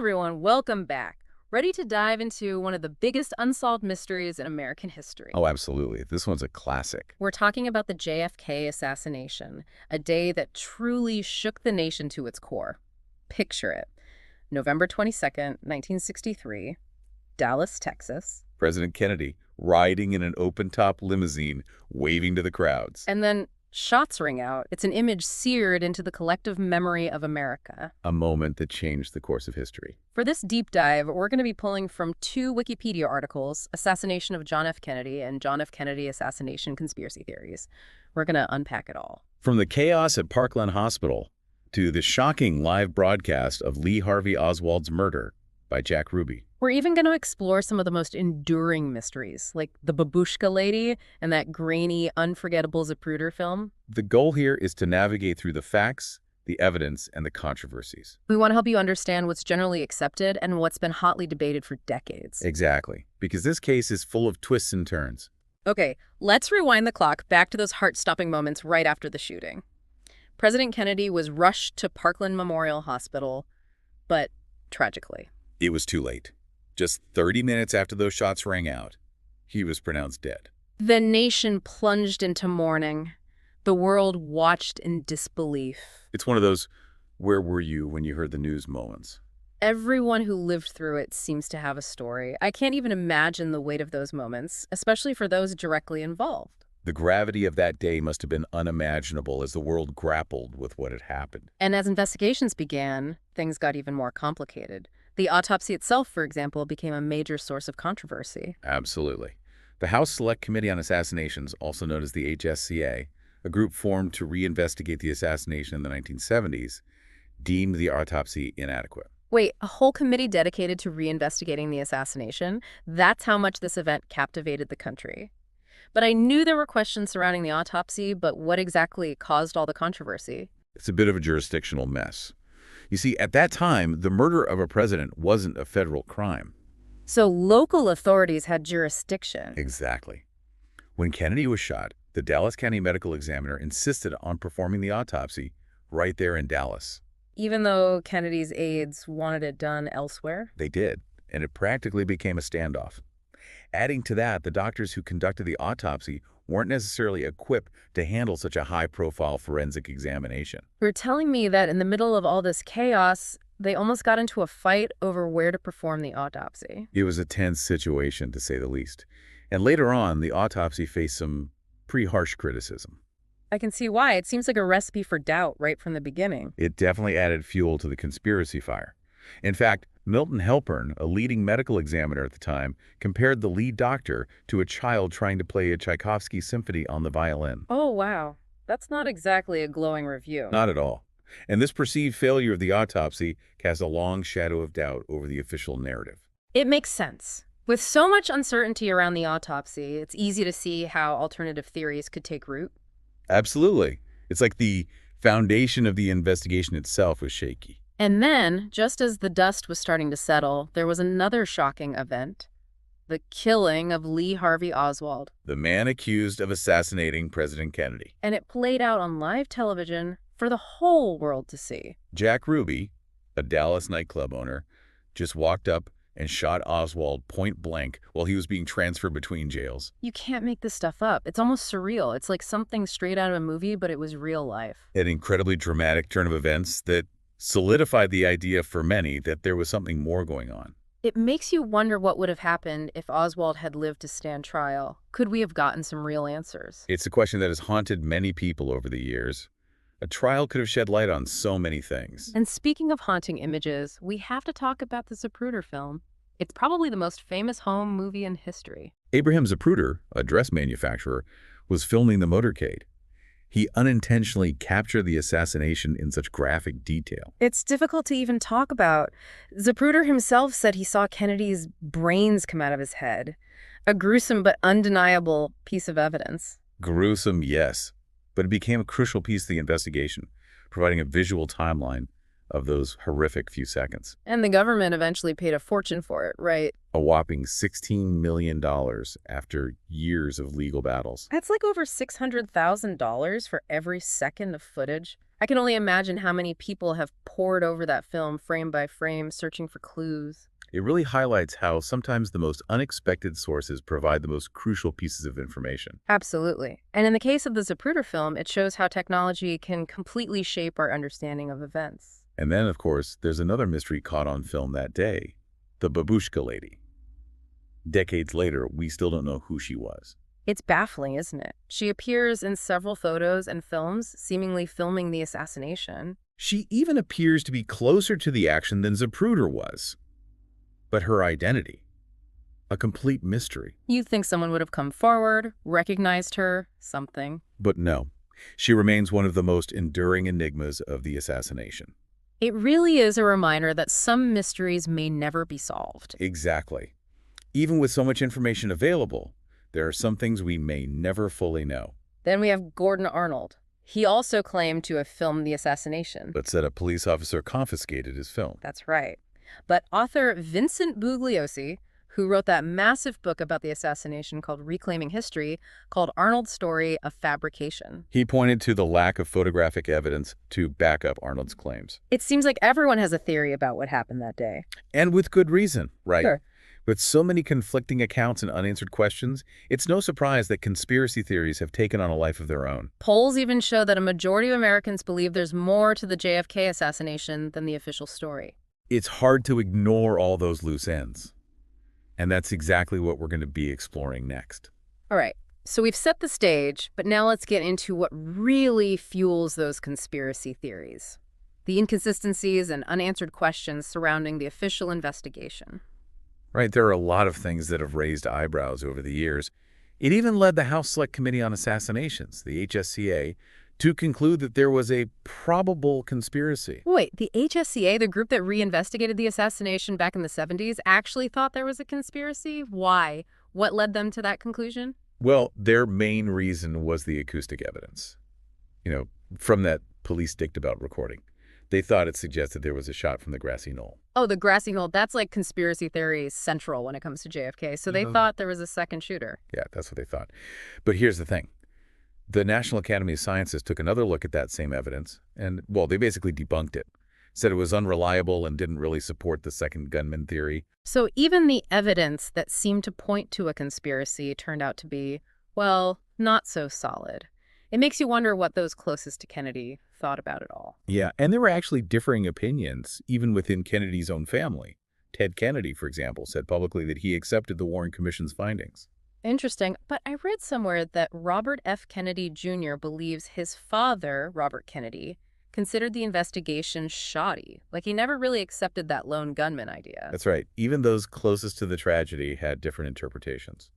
everyone, welcome back. Ready to dive into one of the biggest unsolved mysteries in American history. Oh, absolutely. This one's a classic. We're talking about the JFK assassination, a day that truly shook the nation to its core. Picture it. November 22nd, 1963, Dallas, Texas. President Kennedy riding in an open-top limousine, waving to the crowds. And then shots ring out. It's an image seared into the collective memory of America. A moment that changed the course of history. For this deep dive, we're going to be pulling from two Wikipedia articles, Assassination of John F. Kennedy and John F. Kennedy Assassination Conspiracy Theories. We're going to unpack it all. From the chaos at Parkland Hospital to the shocking live broadcast of Lee Harvey Oswald's murder by Jack Ruby. We're even going to explore some of the most enduring mysteries, like the babushka lady and that grainy, unforgettable Zapruder film. The goal here is to navigate through the facts, the evidence, and the controversies. We want to help you understand what's generally accepted and what's been hotly debated for decades. Exactly, because this case is full of twists and turns. Okay, let's rewind the clock back to those heart-stopping moments right after the shooting. President Kennedy was rushed to Parkland Memorial Hospital, but tragically, It was too late. Just 30 minutes after those shots rang out, he was pronounced dead. the nation plunged into mourning. The world watched in disbelief. It's one of those, where were you when you heard the news moments? Everyone who lived through it seems to have a story. I can't even imagine the weight of those moments, especially for those directly involved. The gravity of that day must have been unimaginable as the world grappled with what had happened. And as investigations began, things got even more complicated. The autopsy itself, for example, became a major source of controversy. Absolutely. The House Select Committee on Assassinations, also known as the HSCA, a group formed to reinvestigate the assassination in the 1970s, deemed the autopsy inadequate. Wait, a whole committee dedicated to reinvestigating the assassination? That's how much this event captivated the country. But I knew there were questions surrounding the autopsy, but what exactly caused all the controversy? It's a bit of a jurisdictional mess. You see, at that time, the murder of a president wasn't a federal crime. So local authorities had jurisdiction. Exactly. When Kennedy was shot, the Dallas County Medical Examiner insisted on performing the autopsy right there in Dallas. Even though Kennedy's aides wanted it done elsewhere? They did, and it practically became a standoff. Adding to that, the doctors who conducted the autopsy weren't necessarily equipped to handle such a high-profile forensic examination. You're telling me that in the middle of all this chaos, they almost got into a fight over where to perform the autopsy. It was a tense situation, to say the least. And later on, the autopsy faced some pretty harsh criticism. I can see why. It seems like a recipe for doubt right from the beginning. It definitely added fuel to the conspiracy fire. In fact, Milton Halpern, a leading medical examiner at the time, compared the lead doctor to a child trying to play a Tchaikovsky symphony on the violin. Oh, wow. That's not exactly a glowing review. Not at all. And this perceived failure of the autopsy cast a long shadow of doubt over the official narrative. It makes sense. With so much uncertainty around the autopsy, it's easy to see how alternative theories could take root. Absolutely. It's like the foundation of the investigation itself was shaky. And then, just as the dust was starting to settle, there was another shocking event. The killing of Lee Harvey Oswald. The man accused of assassinating President Kennedy. And it played out on live television for the whole world to see. Jack Ruby, a Dallas nightclub owner, just walked up and shot Oswald point blank while he was being transferred between jails. You can't make this stuff up. It's almost surreal. It's like something straight out of a movie, but it was real life. An incredibly dramatic turn of events that solidified the idea for many that there was something more going on. It makes you wonder what would have happened if Oswald had lived to stand trial. Could we have gotten some real answers? It's a question that has haunted many people over the years. A trial could have shed light on so many things. And speaking of haunting images, we have to talk about the Zapruder film. It's probably the most famous home movie in history. Abraham Zapruder, a dress manufacturer, was filming the motorcade. He unintentionally captured the assassination in such graphic detail. It's difficult to even talk about. Zapruder himself said he saw Kennedy's brains come out of his head. A gruesome but undeniable piece of evidence. Gruesome, yes, but it became a crucial piece of the investigation, providing a visual timeline of those horrific few seconds. And the government eventually paid a fortune for it, right? A whopping $16 million after years of legal battles. That's like over $600,000 for every second of footage. I can only imagine how many people have pored over that film frame by frame, searching for clues. It really highlights how sometimes the most unexpected sources provide the most crucial pieces of information. Absolutely. And in the case of the Zapruder film, it shows how technology can completely shape our understanding of events. And then, of course, there's another mystery caught on film that day, the babushka lady. Decades later, we still don't know who she was. It's baffling, isn't it? She appears in several photos and films, seemingly filming the assassination. She even appears to be closer to the action than Zapruder was. But her identity, a complete mystery. You'd think someone would have come forward, recognized her, something. But no, she remains one of the most enduring enigmas of the assassination. It really is a reminder that some mysteries may never be solved. Exactly. Even with so much information available, there are some things we may never fully know. Then we have Gordon Arnold. He also claimed to have filmed the assassination. But said a police officer confiscated his film. That's right. But author Vincent Bugliosi, who wrote that massive book about the assassination called Reclaiming History, called Arnold's story a fabrication. He pointed to the lack of photographic evidence to back up Arnold's claims. It seems like everyone has a theory about what happened that day. And with good reason, right? Sure. With so many conflicting accounts and unanswered questions, it's no surprise that conspiracy theories have taken on a life of their own. Polls even show that a majority of Americans believe there's more to the JFK assassination than the official story. It's hard to ignore all those loose ends. And that's exactly what we're going to be exploring next. All right, so we've set the stage, but now let's get into what really fuels those conspiracy theories. The inconsistencies and unanswered questions surrounding the official investigation. Right, there are a lot of things that have raised eyebrows over the years. It even led the House Select Committee on Assassinations, the HSCA, to conclude that there was a probable conspiracy. Wait, the HSCA, the group that reinvestigated the assassination back in the 70s, actually thought there was a conspiracy? Why? What led them to that conclusion? Well, their main reason was the acoustic evidence. From that police dictabout recording. They thought it suggested there was a shot from the grassy knoll. Oh, the grassy knoll. That's like conspiracy theory central when it comes to JFK. So they thought there was a second shooter. Yeah, that's what they thought. But here's the thing. The National Academy of Sciences took another look at that same evidence, and, well, they basically debunked it. Said it was unreliable and didn't really support the second gunman theory. So even the evidence that seemed to point to a conspiracy turned out to be, well, not so solid. It makes you wonder what those closest to Kennedy thought about it all. Yeah, and there were actually differing opinions, even within Kennedy's own family. Ted Kennedy, for example, said publicly that he accepted the Warren Commission's findings. Interesting, but I read somewhere that Robert F. Kennedy Jr. believes his father, Robert Kennedy, considered the investigation shoddy. Like he never really accepted that lone gunman idea. That's right. Even those closest to the tragedy had different interpretations.